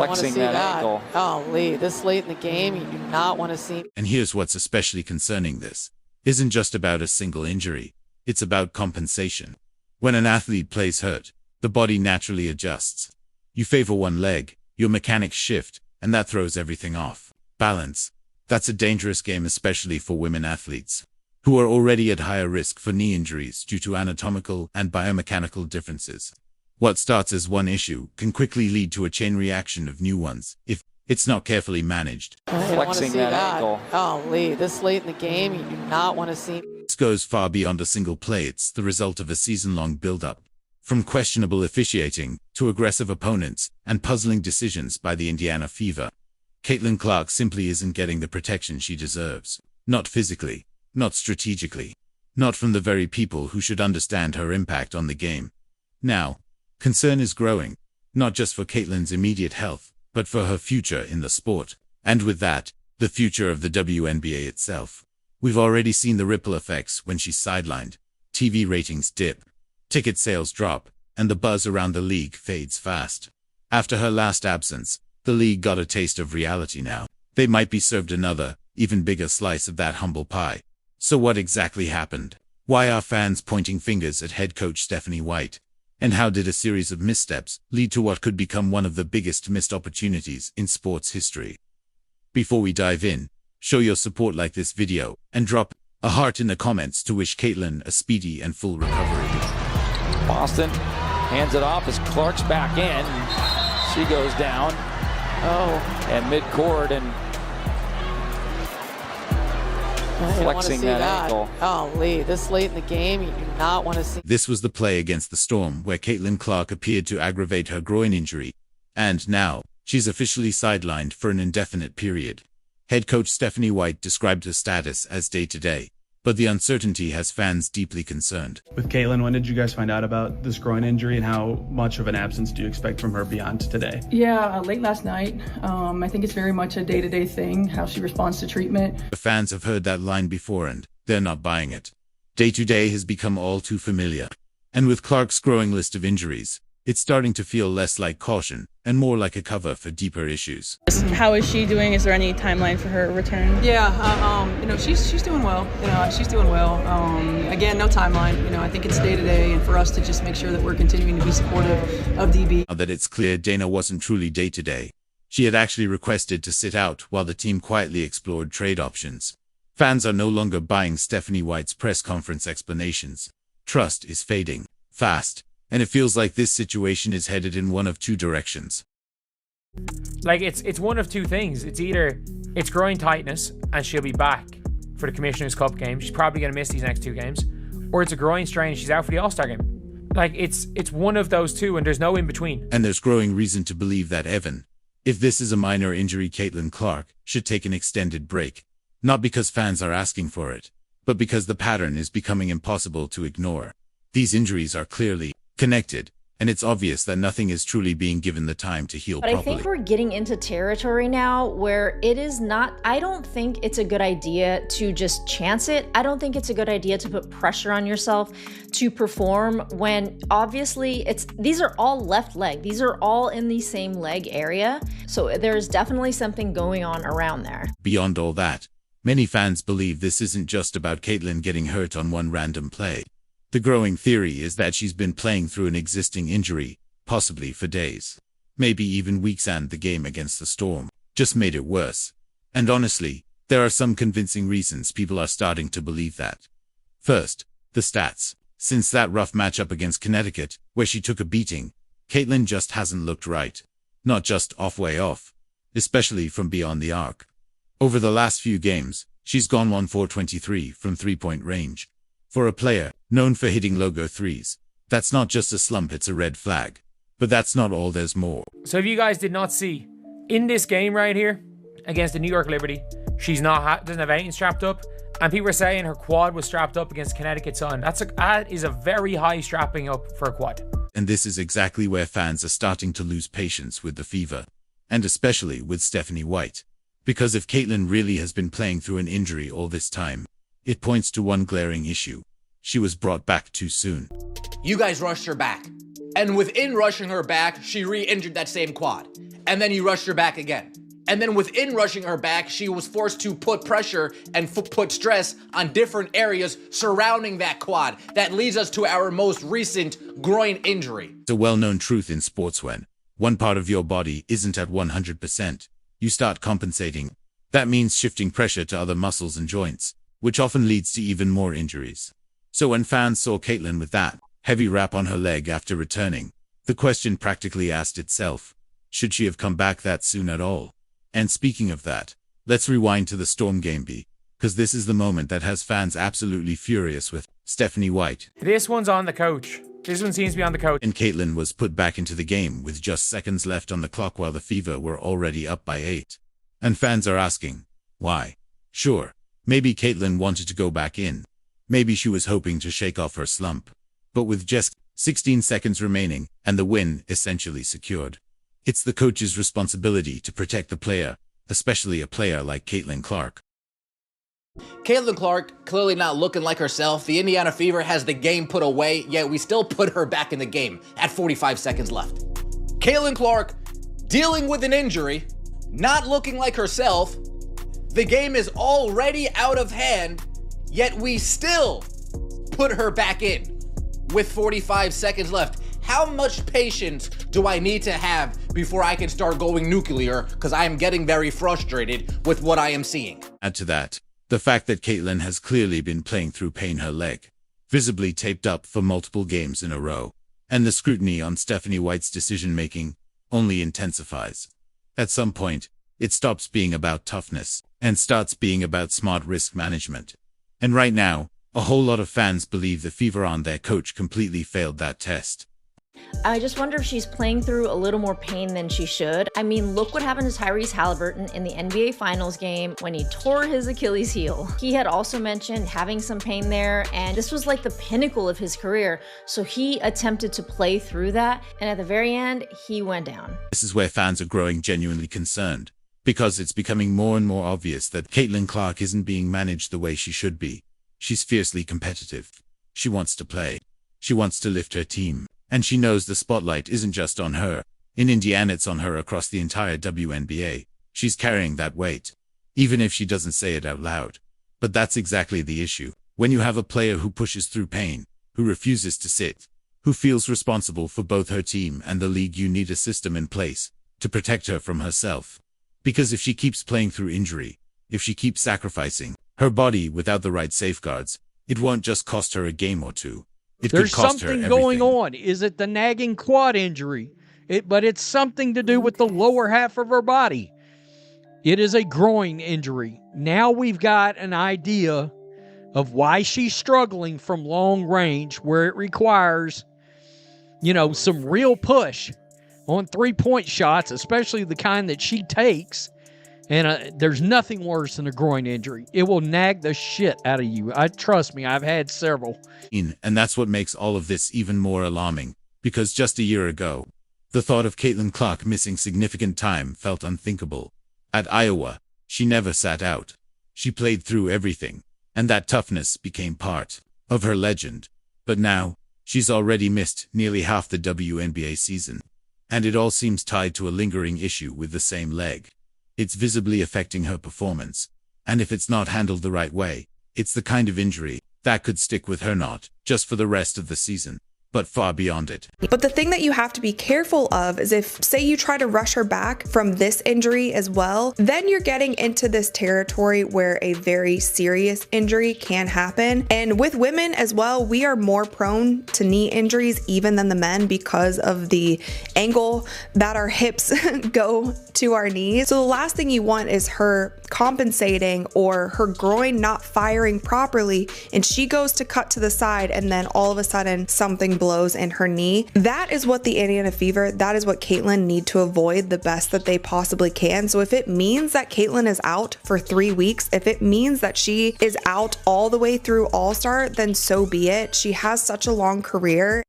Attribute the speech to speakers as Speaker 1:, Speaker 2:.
Speaker 1: flexing that ankle.
Speaker 2: Oh, Lee, this late in the game, you do not want to see.
Speaker 3: And here's what's especially concerning: this isn't just about a single injury, it's about compensation. When an athlete plays hurt, the body naturally adjusts. You favor one leg, your mechanics shift, and that throws everything off balance. That's a dangerous game, especially for women athletes, who are already at higher risk for knee injuries due to anatomical and biomechanical differences. What starts as one issue can quickly lead to a chain reaction of new ones if it's not carefully managed.
Speaker 1: Flexing that ankle.
Speaker 2: Oh, Lee, this late in the game, you do not want to see.
Speaker 3: This goes far beyond a single play. It's the result of a season-long build-up, from questionable officiating to aggressive opponents and puzzling decisions by the Indiana Fever. Caitlin Clark simply isn't getting the protection she deserves. Not physically, not strategically, not from the very people who should understand her impact on the game. Now, concern is growing, not just for Caitlin's immediate health, but for her future in the sport. And with that, the future of the WNBA itself. We've already seen the ripple effects when she's sidelined. TV ratings dip, ticket sales drop, and the buzz around the league fades fast. After her last absence, the league got a taste of reality now. They might be served another, even bigger slice of that humble pie. So what exactly happened? Why are fans pointing fingers at head coach Stephanie White? And how did a series of missteps lead to what could become one of the biggest missed opportunities in sports history? Before we dive in, show your support, like this video, and drop a heart in the comments to wish Caitlin a speedy and full recovery.
Speaker 1: Boston hands it off as Clark's back in. She goes down. And mid-court and flexing that ankle.
Speaker 2: Oh, Lee, this late in the game, you do not want to see.
Speaker 3: This was the play against the Storm where Caitlin Clark appeared to aggravate her groin injury. And now, she's officially sidelined for an indefinite period. Head coach Stephanie White described her status as day-to-day, but the uncertainty has fans deeply concerned.
Speaker 4: With Caitlin, when did you guys find out about this groin injury, and how much of an absence do you expect from her beyond today?
Speaker 5: Yeah, late last night. I think it's very much a day-to-day thing, how she responds to treatment.
Speaker 3: The fans have heard that line before and they're not buying it. Day-to-day has become all too familiar. And with Clark's growing list of injuries, it's starting to feel less like caution and more like a cover for deeper issues.
Speaker 6: How is she doing? Is there any timeline for her return?
Speaker 5: Yeah, she's doing well. She's doing well. Again, no timeline. I think it's day to day, and for us to just make sure that we're continuing to be supportive of DB.
Speaker 3: Now that it's clear Dana wasn't truly day to day, she had actually requested to sit out while the team quietly explored trade options. Fans are no longer buying Stephanie White's press conference explanations. Trust is fading fast. And it feels like this situation is headed in one of two directions.
Speaker 7: Like, it's one of two things. It's either it's groin tightness and she'll be back for the Commissioner's Cup game. She's probably going to miss these next two games. Or it's a groin strain. She's out for the All-Star game. Like, it's one of those two, and there's no in between. And
Speaker 3: there's growing reason to believe that if this is a minor injury, Caitlin Clark should take an extended break. Not because fans are asking for it, but because the pattern is becoming impossible to ignore. These injuries are clearly connected, and it's obvious that nothing is truly being given the time to heal properly.
Speaker 8: But I think we're getting into territory now where it is not, I don't think it's a good idea to just chance it. I don't think it's a good idea to put pressure on yourself to perform when obviously these are all left leg. These are all in the same leg area. So there's definitely something going on around there.
Speaker 3: Beyond all that, many fans believe this isn't just about Caitlin getting hurt on one random play. The growing theory is that she's been playing through an existing injury, possibly for days, maybe even weeks, and the game against the Storm just made it worse. And honestly, there are some convincing reasons people are starting to believe that. First, the stats. Since that rough matchup against Connecticut, where she took a beating, Caitlin just hasn't looked right. Not just way off, especially from beyond the arc. Over the last few games, she's gone 1-for-23 from three-point range. For a player known for hitting logo threes, that's not just a slump, it's a red flag. But that's not all, there's more.
Speaker 7: So if you guys did not see, in this game right here, against the New York Liberty, she's doesn't have anything strapped up, and people are saying her quad was strapped up against Connecticut Sun. That is a very high strapping up for a quad.
Speaker 3: And this is exactly where fans are starting to lose patience with the Fever, and especially with Stephanie White. Because if Caitlin really has been playing through an injury all this time, it points to one glaring issue. She was brought back too soon.
Speaker 9: You guys rushed her back. And within rushing her back, she re-injured that same quad. and then you rushed her back again. And then within rushing her back, she was forced to put pressure and put stress on different areas surrounding that quad. That leads us to our most recent groin injury.
Speaker 3: It's a well-known truth in sports: when one part of your body isn't at 100%, you start compensating. That means shifting pressure to other muscles and joints, which often leads to even more injuries. So when fans saw Caitlin with that heavy wrap on her leg after returning, the question practically asked itself, should she have come back that soon at all? And speaking of that, let's rewind to the Storm game B, because this is the moment that has fans absolutely furious with Stephanie White.
Speaker 7: This one's on the coach. This one seems to be on the coach.
Speaker 3: And Caitlin was put back into the game with just seconds left on the clock while the Fever were already up by 8. And fans are asking, why? Sure, maybe Caitlin wanted to go back in. Maybe she was hoping to shake off her slump. But with just 16 seconds remaining and the win essentially secured, it's the coach's responsibility to protect the player, especially a player like Caitlin Clark.
Speaker 9: Caitlin Clark clearly not looking like herself. The Indiana Fever has the game put away, yet we still put her back in the game at 45 seconds left. Caitlin Clark dealing with an injury, not looking like herself. The game is already out of hand, yet we still put her back in with 45 seconds left. How much patience do I need to have before I can start going nuclear? Because I am getting very frustrated with what I am seeing.
Speaker 3: Add to that the fact that Caitlin has clearly been playing through pain, her leg visibly taped up for multiple games in a row, and the scrutiny on Stephanie White's decision-making only intensifies. At some point, it stops being about toughness and starts being about smart risk management. And right now, a whole lot of fans believe the Fever and their coach completely failed that test.
Speaker 8: I just wonder if she's playing through a little more pain than she should. I mean, look what happened to Tyrese Halliburton in the NBA Finals game when he tore his Achilles heel. He had also mentioned having some pain there, and this was like the pinnacle of his career. So he attempted to play through that, and at the very end, he went down.
Speaker 3: This is where fans are growing genuinely concerned, because it's becoming more and more obvious that Caitlin Clark isn't being managed the way she should be. She's fiercely competitive. She wants to play. She wants to lift her team. And she knows the spotlight isn't just on her. In Indiana, it's on her across the entire WNBA. She's carrying that weight, even if she doesn't say it out loud. But that's exactly the issue. When you have a player who pushes through pain, who refuses to sit, who feels responsible for both her team and the league, you need a system in place to protect her from herself. Because if she keeps playing through injury, if she keeps sacrificing her body without the right safeguards, it won't just cost her a game or two.
Speaker 10: There's something going on. Is it the nagging quad injury? But it's something to do with the lower half of her body. It is a groin injury. Now we've got an idea of why she's struggling from long range, where it requires, some real push on three-point shots, especially the kind that she takes. And there's nothing worse than a groin injury. It will nag the shit out of you. Trust me, I've had several.
Speaker 3: And that's what makes all of this even more alarming, because just a year ago, the thought of Caitlin Clark missing significant time felt unthinkable. At Iowa, she never sat out. She played through everything, and that toughness became part of her legend. But now, she's already missed nearly half the WNBA season. And it all seems tied to a lingering issue with the same leg. It's visibly affecting her performance. And if it's not handled the right way, it's the kind of injury that could stick with her not just for the rest of the season, but far beyond it.
Speaker 11: But the thing that you have to be careful of is if, say, you try to rush her back from this injury as well, then you're getting into this territory where a very serious injury can happen. And with women as well, we are more prone to knee injuries even than the men because of the angle that our hips go to our knees. So the last thing you want is her compensating or her groin not firing properly, and she goes to cut to the side and then all of a sudden something blows in her knee. That is what the Indiana Fever, that is what Caitlin need to avoid the best that they possibly can. So if it means that Caitlin is out for 3 weeks, if it means that she is out all the way through All-Star, then so be it. She has such a long career.